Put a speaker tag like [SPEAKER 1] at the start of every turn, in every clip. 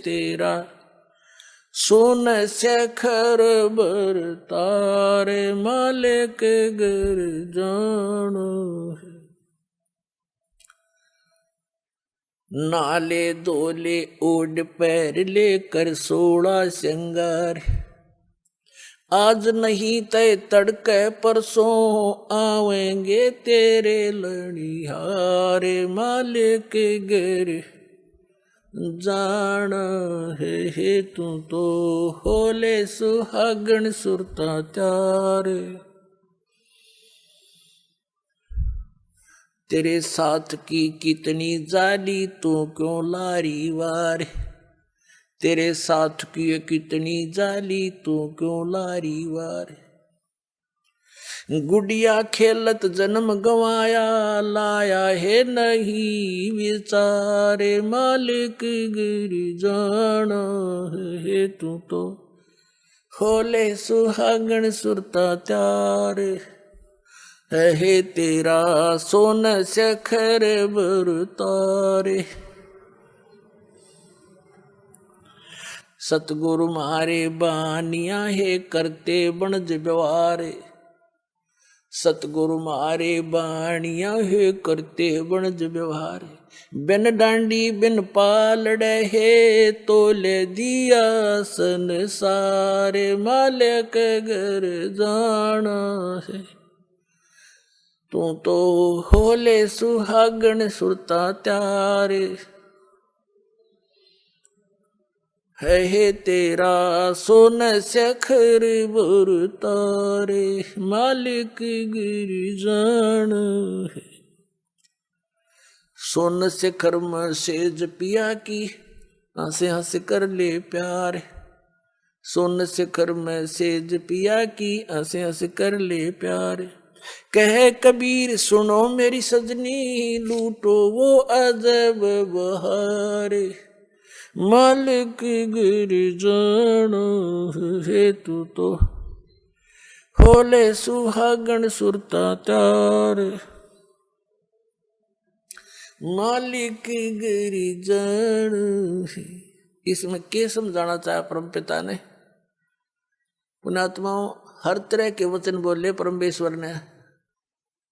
[SPEAKER 1] तेरा सोन शेखर बर तारे मालिक गर जानो है। नाले दोले ओढ़ पैर लेकर 16 श्रृंगार आज नहीं तय तड़के परसों आवेंगे तेरे लड़िहारे मालिक गर जान है तू तो होले सुहागन सुरता त्यारे। तेरे साथ की कितनी जाली तू क्यों लारी वार तेरे साथ की कितनी जाली तू क्यों लारी वार। गुड़िया खेलत जन्म गवाया लाया है नहीं विचारे मालिक गिरी जाना है तू तो होले सुहागन सुरता त्यार है तेरा सोन शेखर बर तारे। सतगुरु मारे बानिया है करते बनज व्यवहार सतगुरु मारे बानिया है करते बनज व्यवहार। बिन डांडी बिन पालड़े है तोले दिया संसारे मालिक घर जाना है तू तो होले सुहागन सुरता त्यारे है तेरा सोन शेखर बर तारे मालिक गिरी जान है। सोन शेखर में सेज पिया की हंसे हंस कर ले प्यार सोन शेखर में सेज पिया की हंसे हंस कर ले प्यार। कह कबीर सुनो मेरी सजनी लूटो वो अजब बहार मालिक गिर जानो है तू तो होले सुहागन सुरता त्यार मालिक गिर जानो है। इसमें क्या समझाना चाहा परम पिता ने? पुण्यात्माओं हर तरह के वचन बोले परमेश्वर ने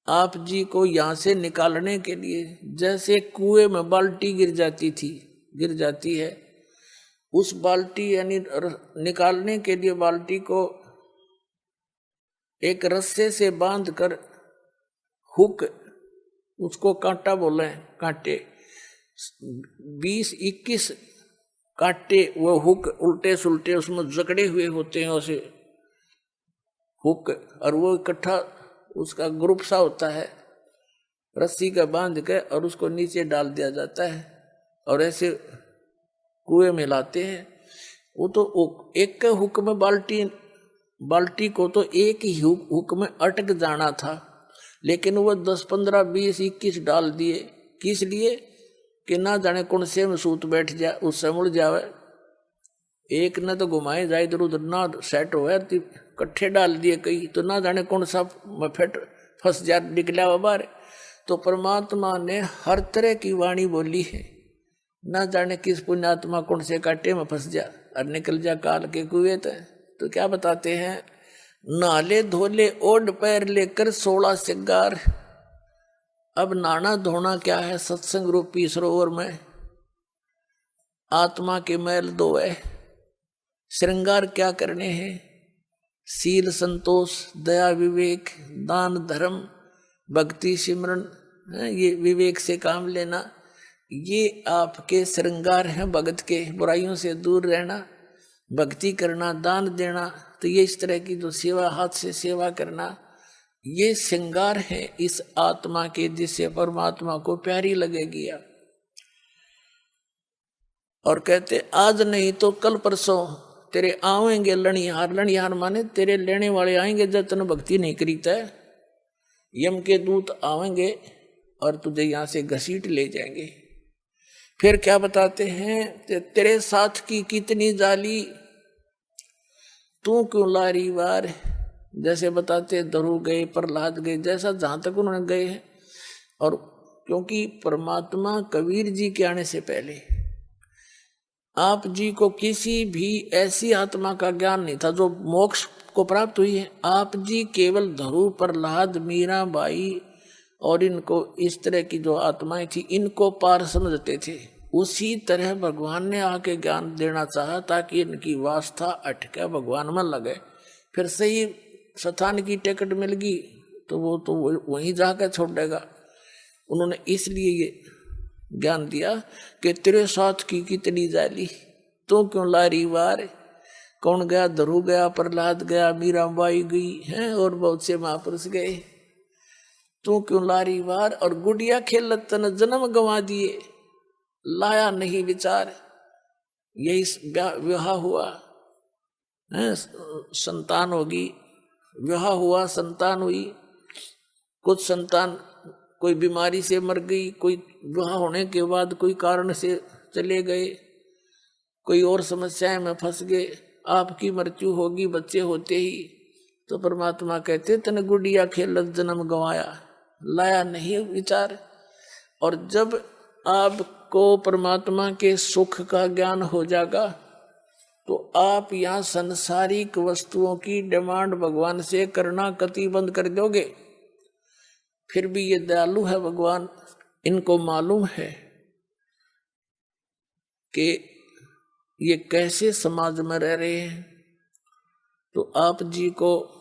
[SPEAKER 1] आप जी को यहां से निकालने के लिए। जैसे कुएं में बाल्टी गिर जाती है उस बाल्टी यानी निकालने के लिए बाल्टी को एक रस्से से बांध कर हुक उसको कांटा बोले कांटे 20-21 कांटे वो हुक उल्टे सुलटे उसमें जकड़े हुए होते हैं उसे हुक और वो इकट्ठा उसका ग्रुप सा होता है रस्सी का बांध के और उसको नीचे डाल दिया जाता है और ऐसे कुएं में लाते हैं। वो तो एक हुक में बाल्टी को तो एक ही हुक में अटक जाना था लेकिन वो 10, 15, 20, 21 डाल दिए। किस लिए कि ना जाने कौन से में सूत बैठ जाए उससे मुड़ जावे। एक न तो घुमाए जाए इधर उधर ना सेट हो कट्ठे डाल दिए कई तो ना जाने कौन सा फंस जा निकला हुआ बाहर। तो परमात्मा ने हर तरह की वाणी बोली है ना जाने किस पुण्यात्मा कौन से कांटे में फंस जा और निकल जा काल के कुएं। तो क्या बताते हैं नाले धोले ओढ़ पैर लेकर 16 श्रृंगार। अब नाना धोना क्या है सत्संग रूपी सरोवर में आत्मा के मैल धोए। श्रृंगार क्या करने हैं शील संतोष दया विवेक दान धर्म भक्ति सिमरन ये विवेक से काम लेना ये आपके श्रृंगार हैं भगत के। बुराइयों से दूर रहना भक्ति करना दान देना तो ये इस तरह की जो सेवा हाथ से सेवा करना ये श्रृंगार है इस आत्मा के जिससे परमात्मा को प्यारी लगेगी। और कहते आज नहीं तो कल परसों तेरे आवेंगे लणिहार। लणिहार माने तेरे लेने वाले आएंगे जब तूने भक्ति नहीं करीता है। यम के दूत आवेंगे और तुझे यहां से घसीट ले जाएंगे। फिर क्या बताते हैं तेरे साथ की कितनी जाली तू क्यों लारी वार। जैसे बताते दरु गए प्रहलाद गए जैसा जहां तक उन्होंने गए हैं। और क्योंकि परमात्मा कबीर जी के आने से पहले आप जी को किसी भी ऐसी आत्मा का ज्ञान नहीं था जो मोक्ष को प्राप्त हुई है। आप जी केवल ध्रुव, प्रहलाद, मीराबाई और इनको इस तरह की जो आत्माएं थी इनको पार समझते थे। उसी तरह भगवान ने आके ज्ञान देना चाहा ताकि इनकी वास्ता अटके, भगवान में लगे। फिर सही स्थान की टिकट मिल गई तो वो तो वहीं जाकर छोड़ देगा। उन्होंने इसलिए ये ज्ञान दिया कि तेरे साथ की कितनी जाली, तो क्यों लारी वार। कौन गया? ध्रुव गया, प्रहलाद गया, मीराबाई गई हैं और बहुत से महापुरुष गए। तू क्यों लारी वार। और गुड़िया खेलत तन जन्म गंवा दिए, लाया नहीं विचार। यही विवाह हुआ है, संतान होगी, विवाह हुआ, संतान हुई। कुछ संतान कोई बीमारी से मर गई, कोई विवाह होने के बाद कोई कारण से चले गए, कोई और समस्याएं में फंस गए। आपकी मृत्यु होगी बच्चे होते ही। तो परमात्मा कहते तन गुड़िया खेलत जन्म गंवाया, लाया नहीं विचार। और जब आपको परमात्मा के सुख का ज्ञान हो जाएगा तो आप यहाँ संसारिक वस्तुओं की डिमांड भगवान से करना कति बंद कर दोगे। फिर भी ये दयालु है भगवान, इनको मालूम है कि ये कैसे समाज में रह रहे हैं। तो आप जी को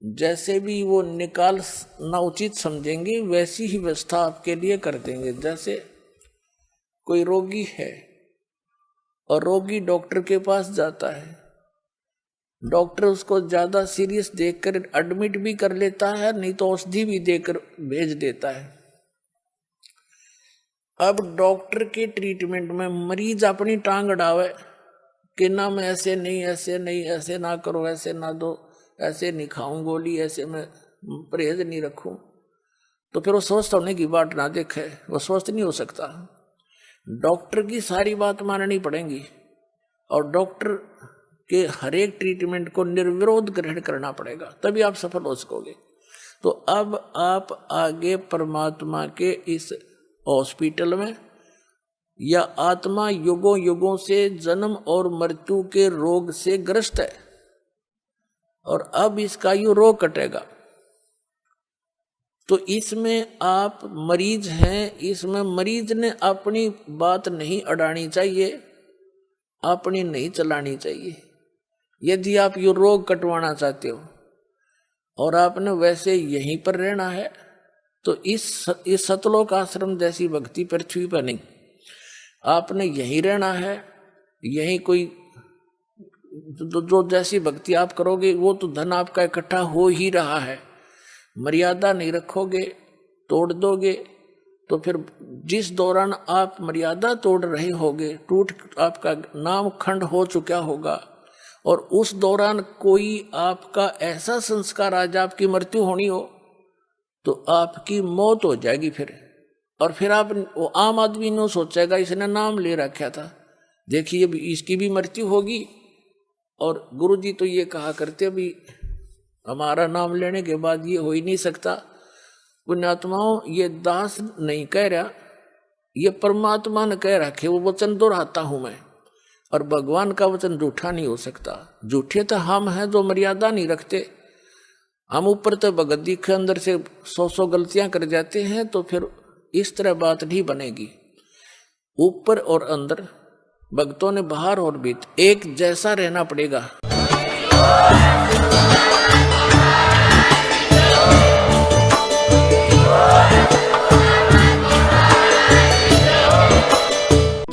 [SPEAKER 1] जैसे भी वो निकालना उचित समझेंगे वैसी ही व्यवस्था आपके लिए कर देंगे। जैसे कोई रोगी है और रोगी डॉक्टर के पास जाता है, डॉक्टर उसको ज्यादा सीरियस देखकर एडमिट भी कर लेता है, नहीं तो औषधि भी देकर भेज देता है। अब डॉक्टर के ट्रीटमेंट में मरीज अपनी टांग अड़ावे कि ना मैं ऐसे नहीं, ऐसे नहीं, ऐसे ना करो, ऐसे ना दो, ऐसे नहीं खाऊं गोली, ऐसे मैं परहेज नहीं रखूं। तो फिर वो स्वस्थ होने की बात ना देखे, वो स्वस्थ नहीं हो सकता। डॉक्टर की सारी बात माननी पड़ेगी और डॉक्टर के हर एक ट्रीटमेंट को निर्विरोध ग्रहण करना पड़ेगा, तभी आप सफल हो सकोगे। तो अब आप आगे परमात्मा के इस हॉस्पिटल में या आत्मा युगों युगों से जन्म और मृत्यु के रोग से ग्रस्त है और अब इसका यो रोग कटेगा। तो इसमें आप मरीज हैं, इसमें मरीज ने अपनी बात नहीं अड़ानी चाहिए, अपनी नहीं चलानी चाहिए। यदि आप ये रोग कटवाना चाहते हो और आपने वैसे यहीं पर रहना है तो इस सतलोक आश्रम जैसी भक्ति पृथ्वी पर नहीं, आपने यहीं रहना है। यहीं कोई जो जैसी भक्ति आप करोगे वो तो धन आपका इकट्ठा हो ही रहा है। मर्यादा नहीं रखोगे, तोड़ दोगे, तो फिर जिस दौरान आप मर्यादा तोड़ रहे होगे टूट आपका नाम खंड हो चुका होगा और उस दौरान कोई आपका ऐसा संस्कार आज आपकी मृत्यु होनी हो तो आपकी मौत हो जाएगी फिर। और फिर आप वो आम आदमी ने सोचेगा इसने नाम ले रखा था, देखिए इसकी भी मृत्यु होगी। और गुरुजी तो ये कहा करते भी हमारा नाम लेने के बाद ये हो ही नहीं सकता। पुण्यात्माओं, ये दास नहीं कह रहा, ये परमात्मा ने कह रखे, वो वचन दोहराता हूं मैं। और भगवान का वचन झूठा नहीं हो सकता। झूठे तो हम हैं जो मर्यादा नहीं रखते। हम ऊपर तो भगत जी के अंदर से 100 गलतियां कर जाते हैं, तो फिर इस तरह बात नहीं बनेगी। ऊपर और अंदर भक्तों ने बाहर और भीतर एक जैसा रहना पड़ेगा।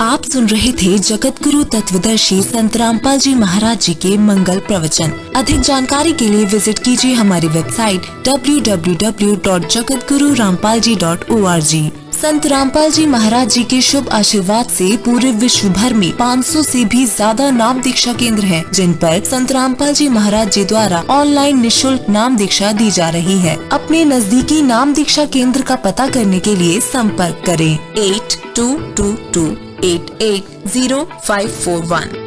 [SPEAKER 2] आप सुन रहे थे जगत गुरु तत्वदर्शी संत रामपाल जी महाराज जी के मंगल प्रवचन। अधिक जानकारी के लिए विजिट कीजिए हमारी वेबसाइट www.jagatgururampalji.org। संत रामपाल जी महाराज जी के शुभ आशीर्वाद से पूरे विश्व भर में 500 से भी ज्यादा नाम दीक्षा केंद्र हैं, जिन पर संत रामपाल जी महाराज जी द्वारा ऑनलाइन निशुल्क नाम दीक्षा दी जा रही है। अपने नजदीकी नाम दीक्षा केंद्र का पता करने के लिए संपर्क करें 8222880541।